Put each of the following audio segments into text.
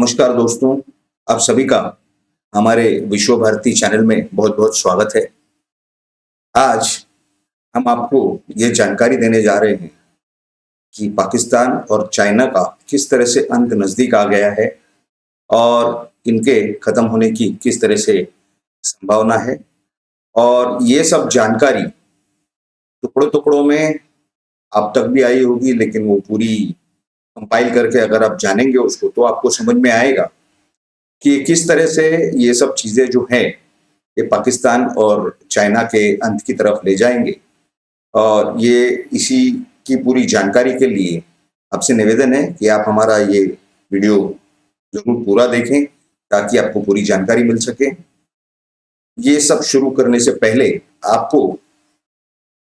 नमस्कार दोस्तों, आप सभी का हमारे विश्व भारती चैनल में बहुत-बहुत स्वागत है। आज हम आपको ये जानकारी देने जा रहे हैं कि पाकिस्तान और चाइना का किस तरह से अंत नज़दीक आ गया है और इनके खत्म होने की किस तरह से संभावना है। और ये सब जानकारी टुकड़ों-टुकड़ों में आप तक भी आई होगी, लेकिन वो पूरी कंपाइल करके अगर आप जानेंगे उसको तो आपको समझ में आएगा कि किस तरह से ये सब चीज़ें जो हैं, ये पाकिस्तान और चाइना के अंत की तरफ ले जाएँगे। और ये इसी की पूरी जानकारी के लिए आपसे निवेदन है कि आप हमारा ये वीडियो ज़रूर पूरा देखें, ताकि आपको पूरी जानकारी मिल सके। ये सब शुरू करने से पहले आपको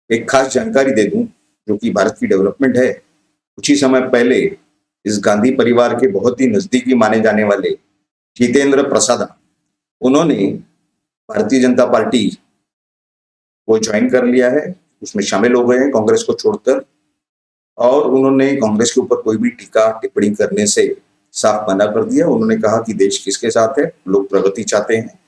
एक खास जानकारी दे दूँ, जो कि भारत की डेवलपमेंट है। कुछ ही समय पहले इस गांधी परिवार के बहुत ही नज़दीकी माने जाने वाले जितेंद्र प्रसाद, उन्होंने भारतीय जनता पार्टी को ज्वाइन कर लिया है, उसमें शामिल हो गए हैं कांग्रेस को छोड़कर। और उन्होंने कांग्रेस के ऊपर कोई भी टीका-टिप्पणी करने से साफ मना कर दिया। उन्होंने कहा कि देश किसके साथ है, लोग प्रगति चाहते हैं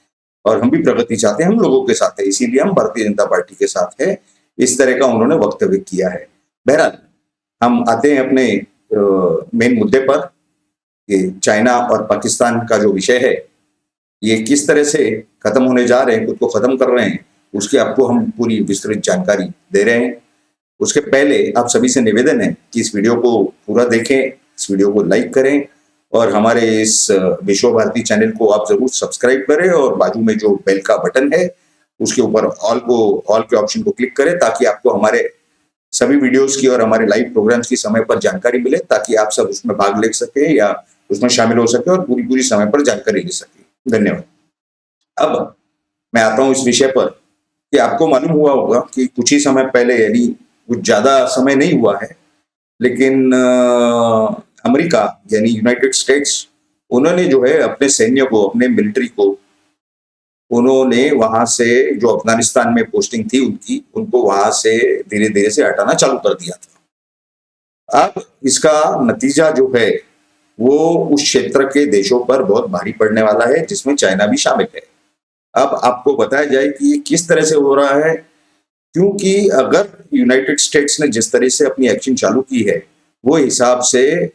और हम भी प्रगति चाहते हैं, हम लोगों के साथ है, इसीलिए हम भारतीय जनता पार्टी के साथ है। इस तरह का उन्होंने वक्तव्य किया है। बहरहाल, हम आते हैं अपने मेन मुद्दे पर कि चाइना और पाकिस्तान का जो विषय है, ये किस तरह से खत्म होने जा रहे हैं, खुद को खत्म कर रहे हैं, उसकी आपको हम पूरी विस्तृत जानकारी दे रहे हैं। उसके पहले आप सभी से निवेदन है कि इस वीडियो को पूरा देखें, इस वीडियो को लाइक करें और हमारे इस विश्व भारती चैनल को आप ज़रूर सब्सक्राइब करें और बाजू में जो बेल का बटन है, उसके ऊपर ऑल के ऑप्शन को क्लिक करें, ताकि आपको हमारे सभी वीडियोज़ की और हमारे लाइव प्रोग्राम्स की समय पर जानकारी मिले, ताकि आप सब उसमें भाग ले सकें या उसमें शामिल हो सकें और पूरी समय पर जानकारी ले सकें। धन्यवाद। अब मैं आता हूँ इस विषय पर कि आपको मालूम हुआ होगा कि कुछ ही समय पहले, यानी कुछ ज़्यादा समय नहीं हुआ है, लेकिन अमेरिका यानी यूनाइटेड स्टेट्स, उन्होंने जो है अपने सैन्य को, अपने मिलिट्री को, उन्होंने वहाँ से जो अफ़गानिस्तान में पोस्टिंग थी उनकी, उनको वहाँ से धीरे-धीरे से हटाना चालू कर दिया था। अब इसका नतीजा जो है, वो उस क्षेत्र के देशों पर बहुत भारी पड़ने वाला है, जिसमें चाइना भी शामिल है। अब आपको बताया जाए कि ये किस तरह से हो रहा है, क्योंकि अगर यूनाइटेड स्टेट्स ने जिस तरह से अपनी एक्शन चालू की है, वो हिसाब से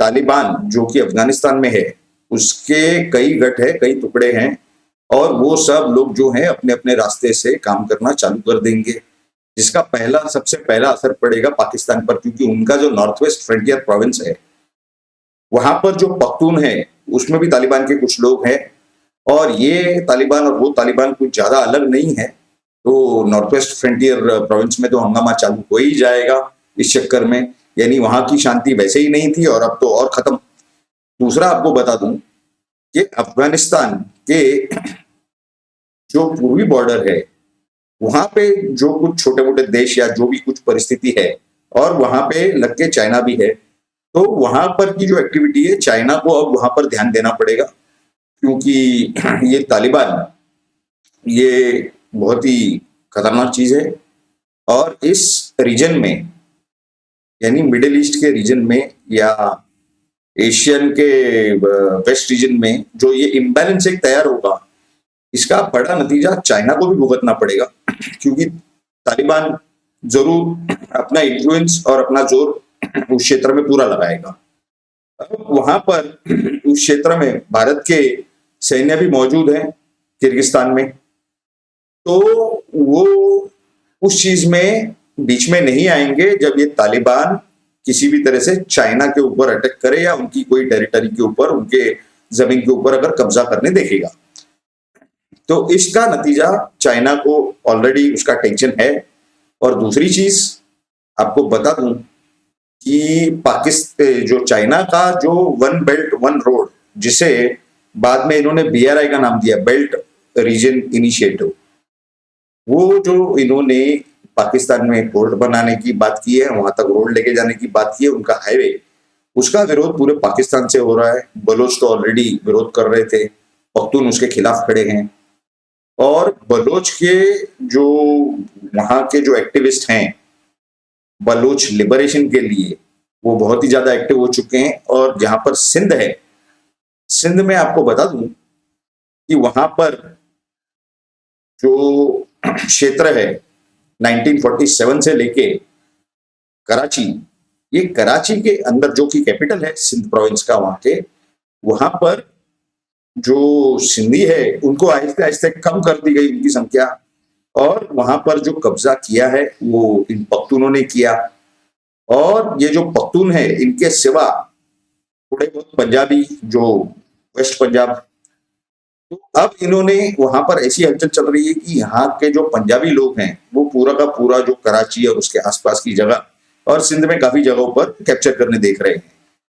तालिबान जो कि अफगानिस्तान में है, उसके कई गठ है, कई टुकड़े हैं और वो सब लोग जो हैं अपने-अपने रास्ते से काम करना चालू कर देंगे, जिसका सबसे पहला असर पड़ेगा पाकिस्तान पर, क्योंकि उनका जो नॉर्थ वेस्ट फ्रंटियर प्रोविंस है, वहाँ पर जो पख्तून है, उसमें भी तालिबान के कुछ लोग हैं और ये तालिबान और वो तालिबान कुछ ज़्यादा अलग नहीं है। तो नॉर्थ वेस्ट फ्रंटियर प्रोविंस में तो हंगामा चालू हो ही जाएगा इस चक्कर में, यानी वहाँ की शांति वैसे ही नहीं थी और अब तो और खत्म। दूसरा आपको बता दूं कि अफगानिस्तान के जो पूर्वी बॉर्डर है, वहाँ पे जो कुछ छोटे-मोटे देश या जो भी कुछ परिस्थिति है और वहाँ पे लग के चाइना भी है, तो वहाँ पर की जो एक्टिविटी है, चाइना को अब वहाँ पर ध्यान देना पड़ेगा, क्योंकि ये तालिबान, ये बहुत ही खतरनाक चीज़ है। और इस रीजन में, यानी मिडिल ईस्ट के रीजन में या एशियन के वेस्ट रीजन में जो ये इम्बैलेंस एक तैयार होगा, इसका बड़ा नतीजा चाइना को भी भुगतना पड़ेगा, क्योंकि तालिबान जरूर अपना इन्फ्लुएंस और अपना जोर उस क्षेत्र में पूरा लगाएगा। अब वहां पर उस क्षेत्र में भारत के सैन्य भी मौजूद है किर्गिस्तान में, तो वो उस चीज में बीच में नहीं आएंगे जब ये तालिबान किसी भी तरह से चाइना के ऊपर अटैक करे या उनकी कोई टेरिटरी के ऊपर, उनके जमीन के ऊपर अगर कब्जा करने देखेगा। तो इसका नतीजा चाइना को ऑलरेडी उसका टेंशन है। और दूसरी चीज आपको बता दूं कि पाकिस्तान जो चाइना का जो वन बेल्ट वन रोड, जिसे बाद में इन्होंने BRI का नाम दिया, बेल्ट रीजन इनिशिएटिव, वो जो इन्होंने पाकिस्तान में पोर्ट बनाने की बात की है, वहां तक रोड लेके जाने की बात की है, उनका हाईवे, उसका विरोध पूरे पाकिस्तान से हो रहा है। बलोच तो ऑलरेडी विरोध कर रहे थे, पख्तून उसके खिलाफ खड़े हैं और बलोच के जो वहां के जो एक्टिविस्ट हैं बलोच लिबरेशन के लिए, वो बहुत ही ज्यादा एक्टिव हो चुके हैं। और जहां पर सिंध है, सिंध में आपको बता दूं कि वहां पर जो क्षेत्र है 1947 से लेके कराची, ये कराची के अंदर जो कि कैपिटल है सिंध प्रोविंस का, वहां पर जो सिंधी है उनको आहिस्ते आहिस्ते कम कर दी गई उनकी संख्या, और वहां पर जो कब्जा किया है वो इन पख्तूनों ने किया। और ये जो पख्तून है इनके सिवा थोड़े बहुत पंजाबी जो वेस्ट पंजाब, तो अब इन्होंने वहां पर ऐसी हलचल चल रही है कि यहाँ के जो पंजाबी लोग हैं वो पूरा का पूरा जो कराची और उसके आसपास की जगह और सिंध में काफी जगहों पर कैप्चर करने देख रहे हैं।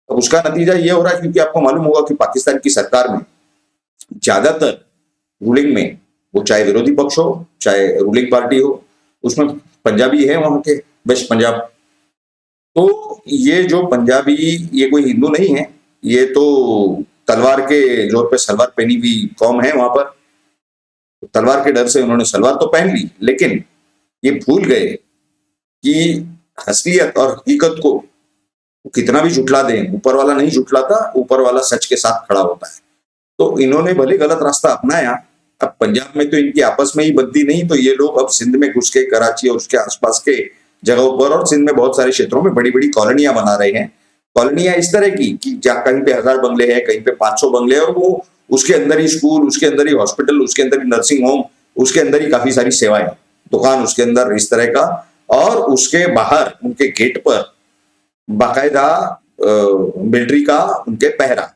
अब उसका नतीजा ये हो रहा है, क्योंकि आपको मालूम होगा कि पाकिस्तान की सरकार में ज्यादातर रूलिंग में, वो चाहे विरोधी पक्ष हो चाहे रूलिंग पार्टी हो, उसमें पंजाबी है वहां के, वेस्ट पंजाब। तो ये जो पंजाबी, ये कोई हिंदू नहीं है, ये तो तलवार के जोर पे सलवार पहनी हुई कौम है वहां पर। तलवार के डर से उन्होंने सलवार तो पहन ली, लेकिन ये भूल गए कि असलियत और हकीकत को कितना भी झुठला दें, ऊपर वाला नहीं झुठलाता, ऊपर वाला सच के साथ खड़ा होता है। तो इन्होंने भले गलत रास्ता अपनाया। अब पंजाब में तो इनकी आपस में ही बनती नहीं, तो ये लोग अब सिंध में घुस के कराची और उसके आसपास के जगहों पर और सिंध में बहुत सारे क्षेत्रों में बड़ी बड़ी कॉलोनियां बना रहे हैं। कॉलोनियां इस तरह की कि जहाँ कहीं पे 1000 बंगले हैं, कहीं पे 500 बंगले हैं, और वो उसके अंदर ही स्कूल, उसके अंदर ही हॉस्पिटल, उसके अंदर ही नर्सिंग होम, उसके अंदर ही काफी सारी सेवाएं, दुकान उसके अंदर, इस तरह का। और उसके बाहर उनके गेट पर बाकायदा मिलिट्री का उनके पहरा,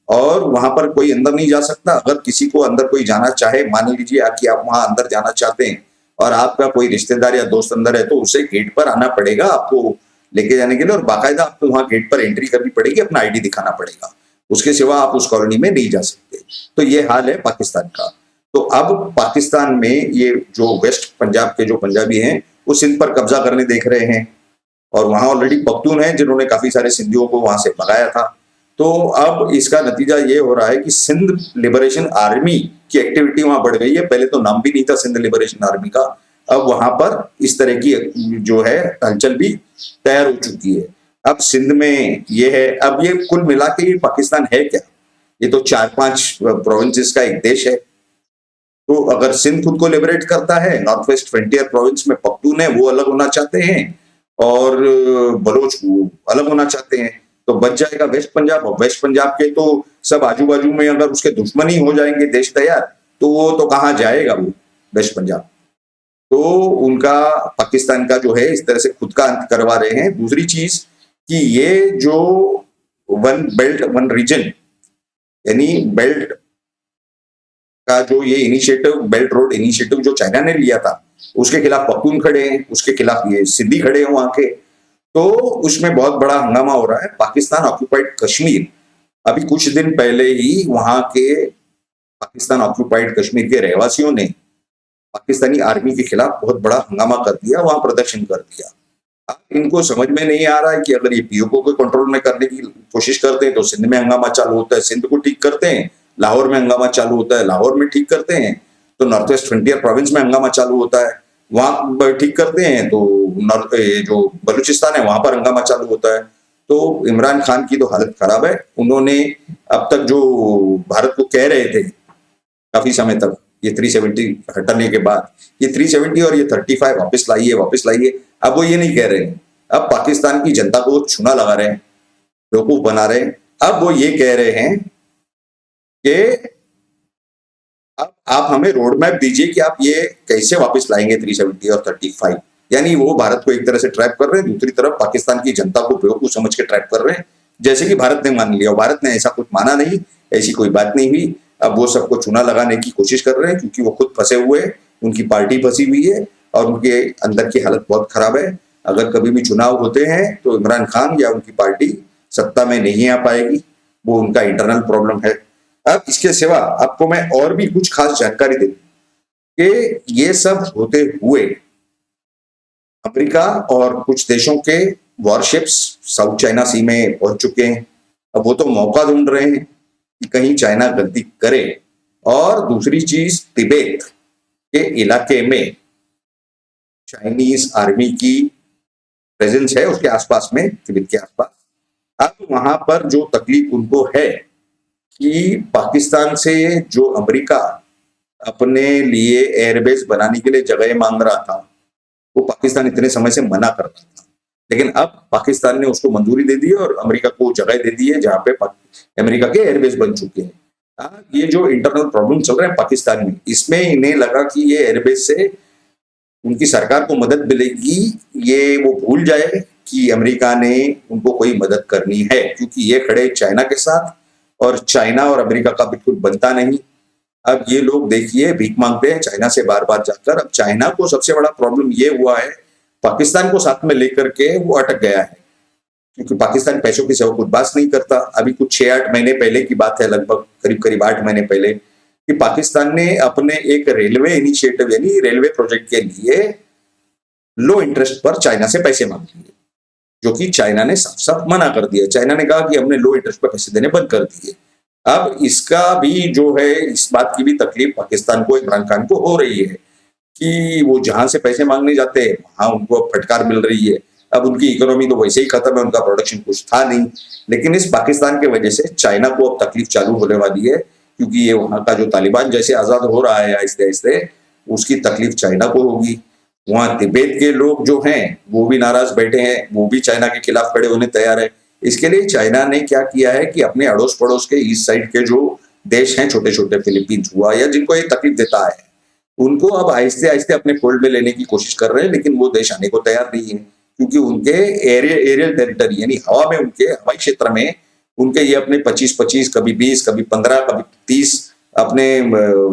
और वहां पर कोई अंदर नहीं जा सकता। अगर किसी को अंदर कोई जाना चाहे, मान लीजिए कि आप वहां अंदर जाना चाहते हैं और आपका कोई रिश्तेदार या दोस्त अंदर है, तो उसे गेट पर आना पड़ेगा आपको लेके जाने के लिए, और बाकायदा आपको वहां गेट पर एंट्री करनी पड़ेगी, अपना आईडी दिखाना पड़ेगा। उसके सिवा आप उस कॉलोनी में नहीं जा सकते। तो ये हाल है पाकिस्तान का। तो अब पाकिस्तान में ये जो वेस्ट पंजाब के जो पंजाबी हैं वो सिंध पर कब्जा करने देख रहे हैं, और वहां ऑलरेडी पख्तून हैं जिन्होंने काफी सारे सिंधियों को वहां से भगाया था। तो अब इसका नतीजा ये हो रहा है कि सिंध लिबरेशन आर्मी की एक्टिविटी वहां बढ़ गई है। पहले तो नाम भी नहीं था सिंध लिबरेशन आर्मी का, अब वहां पर इस तरह की जो है हलचल भी तैयार हो चुकी है। अब सिंध में ये है, अब ये कुल मिला के ये पाकिस्तान है क्या? ये तो 4-5 प्रोविंसेस का एक देश है। तो अगर सिंध खुद को लिबरेट करता है, नॉर्थ वेस्ट फ्रंटियर प्रोविंस में पख्तून है वो अलग होना चाहते हैं, और बलोच वो अलग होना चाहते हैं, तो बच जाएगा वेस्ट पंजाब। और वेस्ट पंजाब के तो सब आजू बाजू में अगर उसके दुश्मन ही हो जाएंगे देश तैयार, तो वो तो कहाँ जाएगा वो वेस्ट पंजाब। तो उनका पाकिस्तान का जो है इस तरह से खुद का अंत करवा रहे हैं। दूसरी चीज कि ये जो वन बेल्ट वन रीजन, यानी बेल्ट का जो ये इनिशिएटिव, बेल्ट रोड इनिशिएटिव जो चाइना ने लिया था, उसके खिलाफ पख्तून खड़े हैं, उसके खिलाफ ये सिंधी खड़े हैं वहां के। तो उसमें बहुत बड़ा हंगामा हो रहा है। पाकिस्तान ऑक्यूपाइड कश्मीर, अभी कुछ दिन पहले ही वहां के पाकिस्तान ऑक्यूपाइड कश्मीर के रहवासियों ने पाकिस्तानी आर्मी के खिलाफ बहुत बड़ा हंगामा कर दिया, वहां प्रदर्शन कर दिया। अब इनको समझ में नहीं आ रहा है कि अगर ये पीओके को कंट्रोल में करने की कोशिश करते हैं तो सिंध में हंगामा चालू होता है, सिंध को ठीक करते हैं, लाहौर में हंगामा चालू होता है, लाहौर में ठीक करते हैं तो नॉर्थ वेस्ट फ्रंटियर प्रोविंस में हंगामा चालू होता है, वहां ठीक करते हैं तो जो बलूचिस्तान है वहां पर हंगामा चालू होता है। तो इमरान खान की तो हालत खराब है। उन्होंने अब तक जो भारत को कह रहे थे काफी समय तक, ये 370 हटाने के बाद, ये 370 और ये 35 वापस लाइए वापस लाइए, अब वो ये नहीं कह रहे हैं। अब पाकिस्तान की जनता को चूना लगा रहे हैं, बेवकूफ बना रहे हैं। अब वो ये कह रहे हैं कि अब आप हमें रोड मैप दीजिए कि आप ये कैसे वापस लाएंगे 370 और 35। यानी वो भारत को एक तरह से ट्रैप कर रहे हैं, दूसरी तरफ पाकिस्तान की जनता को बेवकूफ समझ के ट्रैप कर रहे हैं, जैसे कि भारत ने मान लिया। और भारत ने ऐसा कुछ माना नहीं, ऐसी कोई बात नहीं हुई। अब वो सबको चूना लगाने की कोशिश कर रहे हैं, क्योंकि वो खुद फंसे हुए हैं, उनकी पार्टी फंसी हुई है और उनके अंदर की हालत बहुत खराब है। अगर कभी भी चुनाव होते हैं तो इमरान खान या उनकी पार्टी सत्ता में नहीं आ पाएगी, वो उनका इंटरनल प्रॉब्लम है। अब इसके सिवा आपको मैं और भी कुछ खास जानकारी दे दूं कि ये सब होते हुए अमेरिका और कुछ देशों के वॉरशिप्स साउथ चाइना सी में पहुंच चुके हैं। अब वो तो मौका ढूंढ रहे हैं कि कहीं चाइना गलती करे। और दूसरी चीज, तिब्बत के इलाके में चाइनीज आर्मी की प्रेजेंस है, उसके आसपास में, तिब्बत के आसपास। अब वहां पर जो तकलीफ उनको है कि पाकिस्तान से जो अमेरिका अपने लिए एयरबेस बनाने के लिए जगह मांग रहा था, वो पाकिस्तान इतने समय से मना कर रहा था। लेकिन अब पाकिस्तान ने उसको मंजूरी दे दी है और अमेरिका को जगह दे दी है जहां पे अमेरिका के एयरबेस बन चुके हैं। ये जो इंटरनल प्रॉब्लम चल रहे हैं पाकिस्तान में, इसमें इन्हें लगा कि ये एयरबेस से उनकी सरकार को मदद मिलेगी, ये वो भूल जाए कि अमेरिका ने उनको कोई मदद करनी है, क्योंकि ये खड़े चाइना के साथ और चाइना और अमेरिका का बिल्कुल बनता नहीं। अब ये लोग देखिए भीख मांगते हैं चाइना से बार बार जाकर। अब चाइना को सबसे बड़ा प्रॉब्लम ये हुआ है, पाकिस्तान को साथ में लेकर के वो अटक गया है, क्योंकि पाकिस्तान पैसों की सिवा कुछ बात नहीं करता। अभी कुछ 6-8 महीने पहले की बात है, लगभग करीब करीब 8 महीने पहले, कि पाकिस्तान ने अपने एक रेलवे इनिशिएटिव यानी रेलवे प्रोजेक्ट के लिए लो इंटरेस्ट पर चाइना से पैसे मांग लिए, जो कि चाइना ने साफ साफ मना कर दिया। चाइना ने कहा कि हमने लो इंटरेस्ट पर पैसे देने बंद कर दिए। अब इसका भी जो है, इस बात की भी तकलीफ पाकिस्तान को, इमरान खान को हो रही है कि वो जहां से पैसे मांगने जाते हैं वहां उनको फटकार मिल रही है। अब उनकी इकोनॉमी तो वैसे ही खत्म है, उनका प्रोडक्शन कुछ था नहीं, लेकिन इस पाकिस्तान की वजह से चाइना को अब तकलीफ चालू होने वाली है, क्योंकि ये वहां का जो तालिबान जैसे आजाद हो रहा है आहिस्ते आहिस्ते, उसकी तकलीफ चाइना को होगी। वहां तिब्बत के लोग जो हैं वो भी नाराज बैठे हैं, वो भी चाइना के खिलाफ खड़े होने तैयार है। इसके लिए चाइना ने क्या किया है कि अपने अड़ोस पड़ोस के ईस्ट साइड के जो देश हैं, छोटे छोटे फिलीपींस हुआ या जिनको ये तकलीफ देता है, उनको अब आहिस्ते आहिस्ते अपने फोल्ड में लेने की कोशिश कर रहे हैं, लेकिन वो देश आने को तैयार नहीं है, क्योंकि उनके एरियल टेरिटरी यानी हवा में, उनके हवाई क्षेत्र में उनके ये अपने 25-25, कभी 20, कभी 15, कभी 30 अपने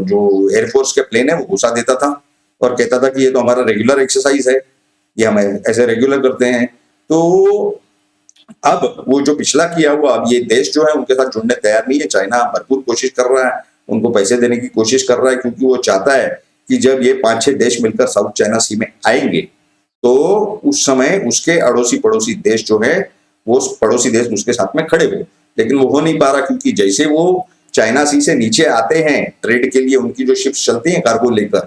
जो एयरफोर्स के प्लेन है वो घुसा देता था और कहता था कि ये तो हमारा रेगुलर एक्सरसाइज है, ये हम ऐसे रेगुलर करते हैं। तो अब वो जो पिछला किया हुआ, अब ये देश जो है उनके साथ जुड़ने तैयार नहीं है। चाइना भरपूर कोशिश कर रहा है, उनको पैसे देने की कोशिश कर रहा है, क्योंकि वो चाहता है कि जब ये 5-6 देश मिलकर साउथ चाइना सी में आएंगे तो उस समय उसके अड़ोसी पड़ोसी देश जो है, वो पड़ोसी देश उसके साथ में खड़े हो। लेकिन वो हो नहीं पा रहा, क्योंकि जैसे वो चाइना सी से नीचे आते हैं ट्रेड के लिए, उनकी जो शिप्स चलती हैं कार्गो लेकर,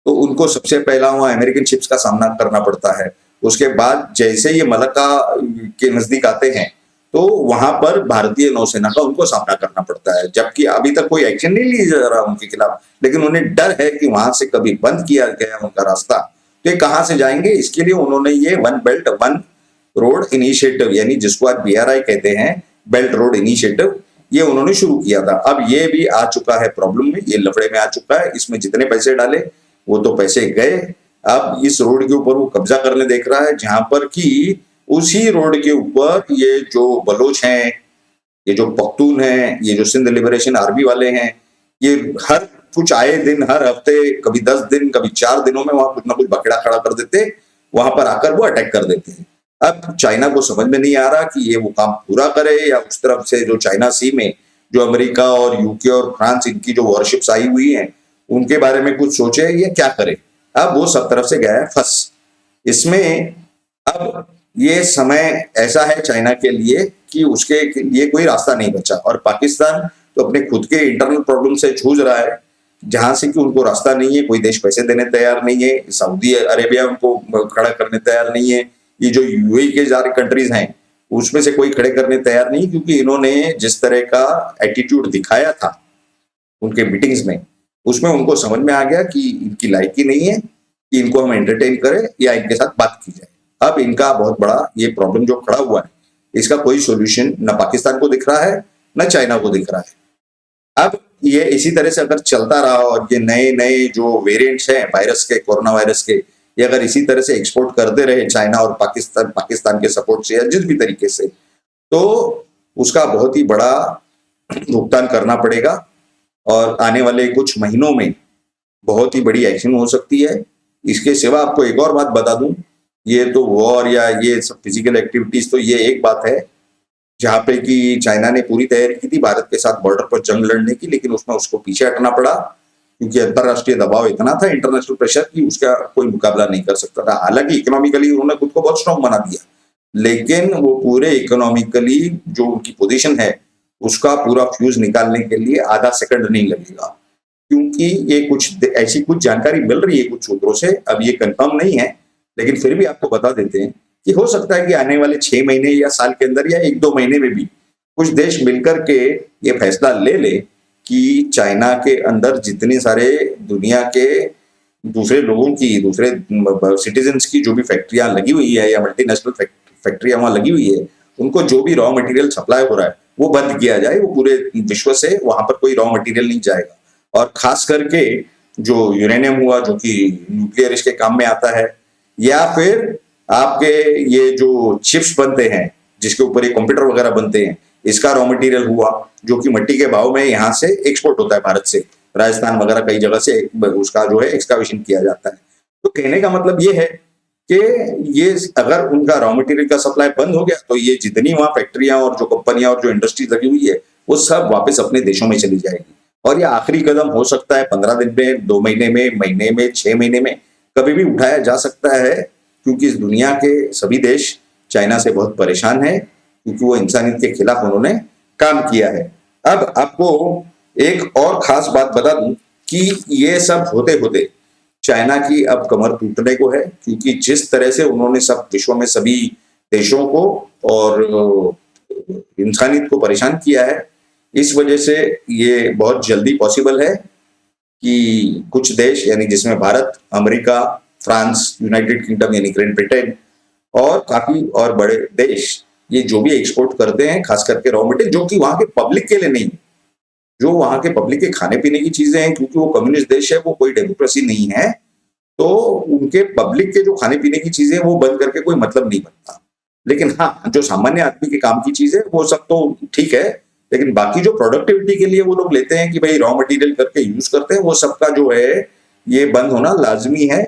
तो उनको सबसे पहला वहां अमेरिकन शिप्स का सामना करना पड़ता है। उसके बाद जैसे ये मलक्का के नजदीक आते हैं तो वहां पर भारतीय नौसेना का उनको सामना करना पड़ता है, जबकि अभी तक कोई एक्शन नहीं लिया जा रहा उनके खिलाफ, लेकिन उन्हें डर है कि वहां से कभी बंद किया गया उनका रास्ता तो ये कहां से जाएंगे। इसके लिए उन्होंने ये one belt one road initiative, यानी जिसको आज BRI कहते हैं, बेल्ट रोड इनिशिएटिव, ये उन्होंने शुरू किया था। अब ये भी आ चुका है प्रॉब्लम में, ये लफड़े में आ चुका है। इसमें जितने पैसे डाले वो तो पैसे गए। अब इस रोड के ऊपर वो कब्जा करने देख रहा है, जहां पर कि उसी रोड के ऊपर ये जो बलोच हैं, ये जो पख्तून हैं, ये जो सिंध लिबरेशन आर्मी वाले हैं, ये हर कुछ आए दिन, हर हफ्ते, कभी 10 दिन, कभी 4 दिनों में वहां कुछ ना कुछ बखेड़ा खड़ा कर देते, वहां पर आकर वो अटैक कर देते हैं। अब चाइना को समझ में नहीं आ रहा कि ये वो काम पूरा करे या उस तरफ से जो चाइना सी में जो अमेरिका और यूके और फ्रांस, इनकी जो वॉरशिप्स आई हुई हैं, उनके बारे में कुछ सोचे या क्या करे। अब वो सब तरफ से गया है फंस इसमें। अब ये समय ऐसा है चाइना के लिए कि उसके लिए कोई रास्ता नहीं बचा, और पाकिस्तान तो अपने खुद के इंटरनल प्रॉब्लम से जूझ रहा है, जहां से कि उनको रास्ता नहीं है, कोई देश पैसे देने तैयार नहीं है, सऊदी अरेबिया उनको खड़ा करने तैयार नहीं है, ये जो यूएई के सारे कंट्रीज हैं उसमें से कोई खड़े करने तैयार नहीं, क्योंकि इन्होंने जिस तरह का एटीट्यूड दिखाया था उनके मीटिंग्स में, उसमें उनको समझ में आ गया कि इनकी लायकी नहीं है कि इनको हम एंटरटेन करें या इनके साथ बात की जाए। अब इनका बहुत बड़ा ये प्रॉब्लम जो खड़ा हुआ है, इसका कोई सॉल्यूशन न पाकिस्तान को दिख रहा है न चाइना को दिख रहा है। अब ये इसी तरह से अगर चलता रहा और ये नए नए जो वेरिएंट्स हैं वायरस के, कोरोना वायरस के, ये अगर इसी तरह से एक्सपोर्ट करते रहे चाइना और पाकिस्तान के सपोर्ट से या जिस भी तरीके से, तो उसका बहुत ही बड़ा भुगतान करना पड़ेगा और आने वाले कुछ महीनों में बहुत ही बड़ी एक्शन हो सकती है। इसके सिवा आपको एक और बात बता दूं, ये तो वॉर या ये सब फिजिकल एक्टिविटीज तो ये एक बात है, जहां पे कि चाइना ने पूरी तैयारी की थी भारत के साथ बॉर्डर पर जंग लड़ने की, लेकिन उसमें उसको पीछे हटना पड़ा, क्योंकि अंतरराष्ट्रीय दबाव इतना था, इंटरनेशनल प्रेशर, कि उसका कोई मुकाबला नहीं कर सकता था। हालांकि इकोनॉमिकली उन्होंने खुद को बहुत स्ट्रॉन्ग बना दिया, लेकिन वो पूरे इकोनॉमिकली जो उनकी पोजीशन है उसका पूरा फ्यूज निकालने के लिए आधा सेकंड नहीं लगेगा, क्योंकि ये कुछ ऐसी कुछ जानकारी मिल रही है कुछ सूत्रों से, अब ये कंफर्म नहीं है, लेकिन फिर भी आपको बता देते हैं कि हो सकता है कि आने वाले 6 महीने या साल के अंदर या 1-2 महीने में भी कुछ देश मिलकर के ये फैसला ले ले कि चाइना के अंदर जितने सारे दुनिया के दूसरे लोगों की, दूसरे सिटीजन्स की जो भी फैक्ट्रियां लगी हुई है या मल्टीनेशनल फैक्ट्रियां वहां लगी हुई है, उनको जो भी रॉ मटेरियल सप्लाई हो रहा है वो बंद किया जाए। वो पूरे विश्व से वहां पर कोई रॉ मटेरियल नहीं जाएगा। और खास करके जो यूरेनियम हुआ, जो कि न्यूक्लियर इसके काम में आता है, या फिर आपके ये जो चिप्स बनते हैं जिसके ऊपर ये कंप्यूटर वगैरह बनते हैं, इसका रॉ मटेरियल हुआ जो कि मिट्टी के भाव में यहाँ से एक्सपोर्ट होता है भारत से, राजस्थान वगैरह कई जगह से उसका जो है एक्सकावेशन किया जाता है। तो कहने का मतलब ये है कि ये अगर उनका रॉ मटेरियल का सप्लाई बंद हो गया तो ये जितनी वहां फैक्ट्रियां और जो कंपनियां और जो इंडस्ट्रीज लगी हुई है वो सब वापस अपने देशों में चली जाएगी। और ये आखिरी कदम हो सकता है 15 दिन में, 2 महीने में, महीने में, 6 महीने में, कभी भी उठाया जा सकता है, क्योंकि इस दुनिया के सभी देश चाइना से बहुत परेशान है, क्योंकि वो इंसानियत के खिलाफ उन्होंने काम किया है। अब आपको एक और खास बात बता दूं कि ये सब होते होते चाइना की अब कमर टूटने को है, क्योंकि जिस तरह से उन्होंने सब विश्व में सभी देशों को और इंसानियत को परेशान किया है, इस वजह से ये बहुत जल्दी पॉसिबल है कि कुछ देश, यानी जिसमें Bharat, America, France, United kingdom यानी ग्रेट ब्रिटेन और काफी और बड़े देश, ये जो भी एक्सपोर्ट करते हैं खास करके रॉ मटेरियल, जो कि वहां के पब्लिक के लिए नहीं, जो वहां के पब्लिक के खाने पीने की चीजें हैं, क्योंकि वो कम्युनिस्ट देश है, वो कोई डेमोक्रेसी नहीं है, तो उनके पब्लिक के जो खाने पीने की चीजें वो बंद करके कोई मतलब नहीं बनता। लेकिन हाँ, जो सामान्य आदमी के काम की चीज है वो सब तो ठीक है, लेकिन बाकी जो प्रोडक्टिविटी के लिए वो लोग लेते हैं कि भाई रॉ मटेरियल करके यूज करते हैं, वो सबका जो है ये बंद होना लाजमी है।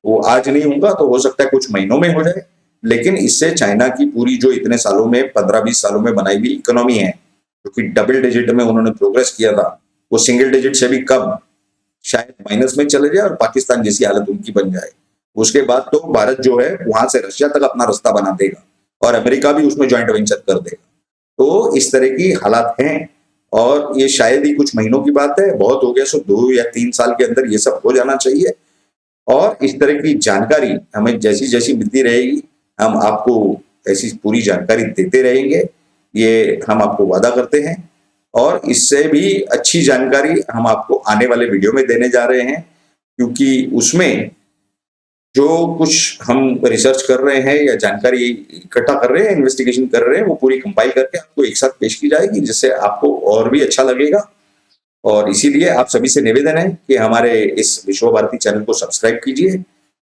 वो आज नहीं होगा तो हो सकता है कुछ महीनों में हो जाए, लेकिन इससे चाइना की पूरी जो इतने सालों में 15-20 सालों में बनाई हुई इकोनॉमी है, जो कि डबल डिजिट में उन्होंने प्रोग्रेस किया था, वो सिंगल डिजिट से भी कम शायद माइनस में चले जाए और पाकिस्तान जैसी हालत उनकी बन जाए। उसके बाद तो भारत जो है वहां से रशिया तक अपना रास्ता बना देगा और अमेरिका भी उसमें ज्वाइंट वेंचर कर देगा। तो इस तरह की हालात हैं और ये शायद ही कुछ महीनों की बात है, बहुत हो गया सो 2 या 3 साल के अंदर ये सब हो जाना चाहिए। और इस तरह की जानकारी हमें जैसी जैसी मिलती रहेगी, हम आपको ऐसी पूरी जानकारी देते रहेंगे, ये हम आपको वादा करते हैं। और इससे भी अच्छी जानकारी हम आपको आने वाले वीडियो में देने जा रहे हैं, क्योंकि उसमें जो कुछ हम रिसर्च कर रहे हैं या जानकारी इकट्ठा कर रहे हैं, इन्वेस्टिगेशन कर रहे हैं, वो पूरी कंपाइल करके आपको एक साथ पेश की जाएगी, जिससे आपको और भी अच्छा लगेगा। और इसीलिए आप सभी से निवेदन है कि हमारे इस विश्व भारती चैनल को सब्सक्राइब कीजिए,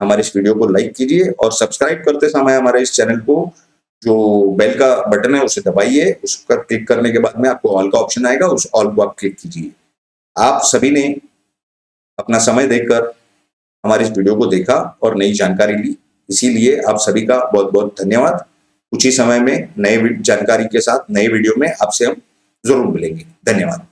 हमारे इस वीडियो को लाइक कीजिए और सब्सक्राइब करते समय हमारे इस चैनल को जो बेल का बटन है उसे दबाइए। उस पर क्लिक करने के बाद में आपको ऑल का ऑप्शन आएगा, उस ऑल को आप क्लिक कीजिए। आप सभी ने अपना समय देकर हमारे इस वीडियो को देखा और नई जानकारी ली, इसीलिए आप सभी का बहुत बहुत धन्यवाद। कुछ ही समय में नए जानकारी के साथ नए वीडियो में आपसे हम जरूर मिलेंगे। धन्यवाद।